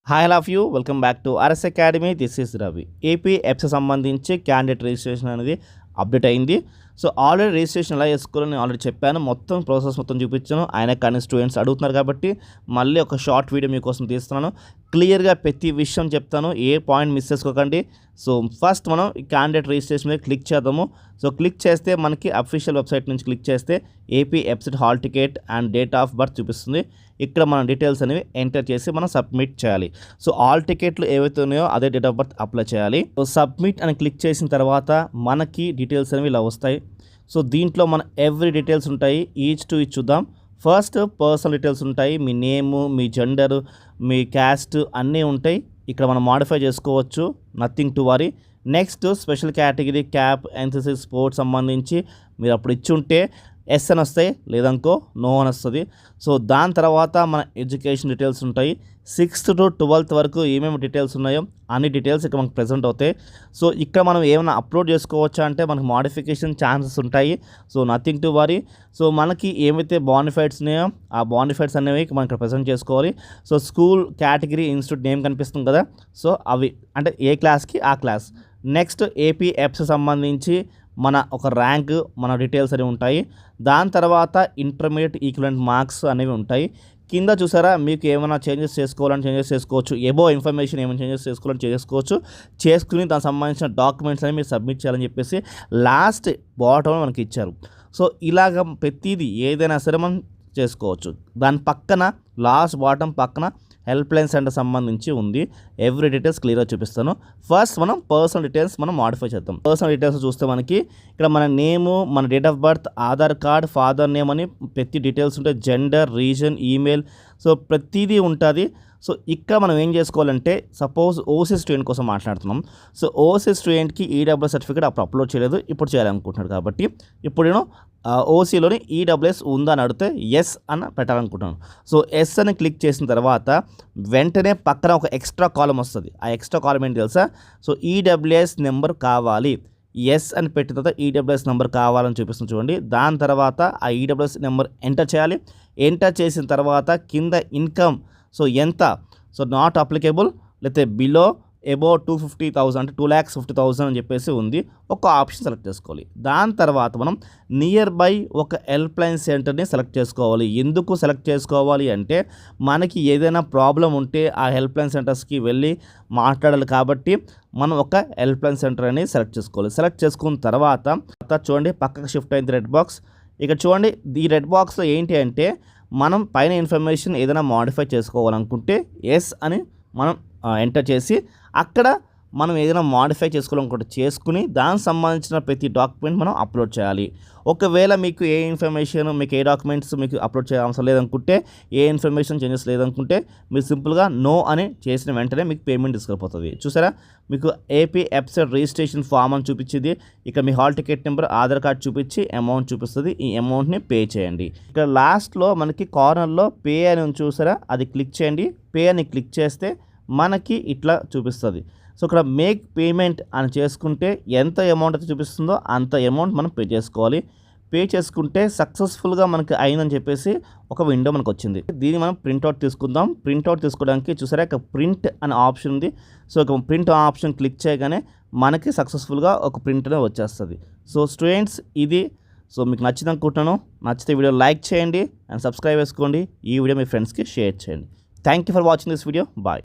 Hi all of you welcome back to RS academy. This is Ravi. AP eps సంబంధించి candidate registration అనేది update అయింది. So already registration ఎలా చేసుకోవాలని నేను already చెప్పాను, మొత్తం ప్రాసెస్ మొత్తం చూపించాను. ఆయన కానీ స్టూడెంట్స్ అడుగుతున్నారు కాబట్టి మళ్ళీ ఒక షార్ట్ వీడియో మీకోసం తీస్తున్నాను. క్లియర్గా ప్రతి విషయం చెప్తాను, ఏ పాయింట్ మిస్ చేసుకోకండి. సో ఫస్ట్ మనం క్యాండిడేట్ రిజిస్ట్రేషన్ మీద క్లిక్ చేద్దాము. సో క్లిక్ చేస్తే మనకి అఫీషియల్ వెబ్సైట్ నుంచి క్లిక్ చేస్తే AP EAPCET hall ticket and date of birth చూపిస్తుంది. ఇక్కడ మన డీటెయిల్స్ అనేవి ఎంటర్ చేసి మనం సబ్మిట్ చేయాలి. సో ఆల్ టికెట్లు ఏవైతే ఉన్నాయో అదే డేట్ ఆఫ్ బర్త్ అప్లై చేయాలి. సో సబ్మిట్ అని క్లిక్ చేసిన తర్వాత మనకి డీటెయిల్స్ అనేవి ఇలా వస్తాయి. సో దీంట్లో మన ఎవ్రీ డీటెయిల్స్ ఉంటాయి, ఈచ్ టు ఈచ్ చూద్దాం. ఫస్ట్ పర్సనల్ డీటెయిల్స్ ఉంటాయి, మీ నేము, మీ జెండరు, మీ క్యాస్ట్ అన్నీ ఉంటాయి. ఇక్కడ మనం మాడిఫై చేసుకోవచ్చు, nothing to worry. Next special category, cap, NCC, sports సంబంధించి మీరు అప్పుడు ఇచ్చి ఉంటే ఎస్ అని వస్తాయి, లేదనుకో నో అని వస్తుంది. సో దాని తర్వాత మన ఎడ్యుకేషన్ డీటెయిల్స్ ఉంటాయి. 6th to 12th వరకు ఏమేమి డీటెయిల్స్ ఉన్నాయో అన్ని డీటెయిల్స్ ఇక్కడ మనకు ప్రెజెంట్ అవుతాయి. సో ఇక్కడ మనం ఏమైనా అప్లోడ్ చేసుకోవచ్చా అంటే మనకు మాడిఫికేషన్ ఛాన్సెస్ ఉంటాయి. So nothing to worry. So మనకి ఏమైతే బానిఫైడ్స్ ఉన్నాయో ఆ బానిఫైడ్స్ అనేవి మనం ఇక్కడ ప్రెజెంట్ చేసుకోవాలి. So school, category, institute name కనిపిస్తుంది కదా, సో అవి అంటే ఏ క్లాస్కి ఆ క్లాస్. నెక్స్ట్ ఏపీ ఎప్స్ సంబంధించి మన ఒక ర్యాంక్, మన డీటెయిల్స్ అనేవి ఉంటాయి. దాని తర్వాత ఇంటర్మీడియట్ ఈక్వలెంట్ మార్క్స్ అనేవి ఉంటాయి. కింద చూసారా, మీకు ఏమైనా చేంజెస్ చేసుకోవాలని చేంజెస్ చేసుకోవచ్చు, ఎబో ఇన్ఫర్మేషన్ ఏమైనా చేంజెస్ చేసుకోవాలని చేసుకోవచ్చు. చేసుకుని దానికి సంబంధించిన డాక్యుమెంట్స్ అనేవి మీరు సబ్మిట్ చేయాలని చెప్పేసి లాస్ట్ బాటంలో మనకి ఇచ్చారు. సో ఇలాగ ప్రతిదీ ఏదైనా సరే మనం చేసుకోవచ్చు. దాని పక్కన లాస్ట్ బాటం పక్కన హెల్ప్ లైన్ సెంటర్ సంబంధించి ఉంది. ఎవ్రీ డీటెయిల్స్ క్లియర్గా చూపిస్తాను. ఫస్ట్ మనం పర్సనల్ డీటెయిల్స్ మనం మాడిఫై చేద్దాం. పర్సనల్ డీటెయిల్స్ చూస్తే మనకి ఇక్కడ మన నేము, మన date of birth, Aadhaar card, father name అని ప్రతి డీటెయిల్స్ ఉంటాయి. జెండర్, రీజన్, ఈమెయిల్, సో ప్రతిదీ ఉంటుంది. సో ఇక్కడ మనం ఏం చేసుకోవాలంటే, సపోజ్ ఓసీ స్టూడెంట్ కోసం మాట్లాడుతున్నాం. సో ఓసీ స్టూడెంట్కి ఈడబ్ల్యూఎస్ సర్టిఫికేట్ అప్పుడు అప్లోడ్ చేయలేదు, ఇప్పుడు చేయాలనుకుంటున్నాడు. కాబట్టి ఇప్పుడు నేను ఓసీలోని ఈడబ్ల్యూఎస్ ఉందా అని అడిగితే ఎస్ అని పెట్టాలనుకుంటున్నాను. సో ఎస్ అని క్లిక్ చేసిన తర్వాత వెంటనే పక్కన ఒక ఎక్స్ట్రా కాలం వస్తుంది. ఆ ఎక్స్ట్రా కాలం ఏంటి తెలుసా? సో ఈడబ్ల్యూఎస్ నెంబర్ కావాలి. ఎస్ అని పెట్టిన తర్వాత ఈడబ్ల్యూఎస్ నెంబర్ కావాలని చూపిస్తుంది చూడండి. దాని తర్వాత ఆ ఈడబ్ల్యూఎస్ నెంబర్ ఎంటర్ చేయాలి. ఎంటర్ చేసిన తర్వాత కింద ఇన్కమ్, సో ఎంత, సో నాట్ అప్లికేబుల్, లేకపోతే బిలో, అబౌ 250,000 అంటే 2,50,000 అని చెప్పేసి ఉంది. ఒక ఆప్షన్ సెలెక్ట్ చేసుకోవాలి. దాని తర్వాత మనం నియర్ బై ఒక హెల్ప్ లైన్ సెంటర్ని సెలెక్ట్ చేసుకోవాలి. ఎందుకు సెలెక్ట్ చేసుకోవాలి అంటే, మనకి ఏదైనా ప్రాబ్లం ఉంటే ఆ హెల్ప్ లైన్ సెంటర్స్కి వెళ్ళి మాట్లాడాలి. కాబట్టి మనం ఒక హెల్ప్ లైన్ సెంటర్ అని సెలెక్ట్ చేసుకోవాలి. సెలెక్ట్ చేసుకున్న తర్వాత చూడండి పక్కకు షిఫ్ట్ అయింది రెడ్ బాక్స్. ఇక్కడ చూడండి ఈ రెడ్ బాక్స్లో ఏంటి అంటే, మనం పైన ఇన్ఫర్మేషన్ ఏదైనా మాడిఫై చేసుకోవాలనుకుంటే ఎస్ అని మనం ఎంటర్ చేసి అక్కడ మనం ఏదైనా మాడిఫై చేసుకోవాలనుకుంటే చేసుకుని దానికి సంబంధించిన ప్రతి డాక్యుమెంట్ మనం అప్లోడ్ చేయాలి. ఒకవేళ మీకు ఏ ఇన్ఫర్మేషన్, మీకు ఏ డాక్యుమెంట్స్ మీకు అప్లోడ్ చేయాల్సిన అవసరం లేదనుకుంటే, ఏ ఇన్ఫర్మేషన్ చేంజెస్ లేదనుకుంటే మీరు సింపుల్గా నో అని చేసిన వెంటనే మీకు పేమెంట్ తీసుకెళ్ళిపోతుంది. చూసారా, మీకు ఏపీ ఎప్సెట్ రిజిస్ట్రేషన్ ఫామ్ అని చూపించింది. ఇక మీ hall ticket number, Aadhaar card చూపించి అమౌంట్ చూపిస్తుంది. ఈ అమౌంట్ని పే చేయండి. ఇక్కడ లాస్ట్లో మనకి కార్నర్లో పే అని చూసారా, అది క్లిక్ చేయండి. పే అని క్లిక్ చేస్తే మనకి ఇట్లా చూపిస్తుంది. సో ఇక్కడ మేక్ పేమెంట్ అని చేసుకుంటే ఎంత అమౌంట్ అయితే చూపిస్తుందో అంత అమౌంట్ మనం పే చేసుకోవాలి. పే చేసుకుంటే సక్సెస్ఫుల్గా మనకి అయిందని చెప్పేసి ఒక విండో మనకు వచ్చింది. దీన్ని మనం ప్రింట్అవుట్ తీసుకుందాం. ప్రింట్అవుట్ తీసుకోవడానికి చూసారా ఇక్కడ ప్రింట్ అనే ఆప్షన్ ఉంది. సో ఇక ప్రింట్ ఆప్షన్ క్లిక్ చేయగానే మనకి సక్సెస్ఫుల్గా ఒక ప్రింట్ అనేది వచ్చేస్తుంది. సో స్టూడెంట్స్ ఇది. సో మీకు నచ్చింది అనుకుంటున్నాను. నచ్చితే వీడియో లైక్ చేయండి అండ్ సబ్స్క్రైబ్ చేసుకోండి. ఈ వీడియో మీ ఫ్రెండ్స్కి షేర్ చేయండి. Thank you for watching this video. Bye.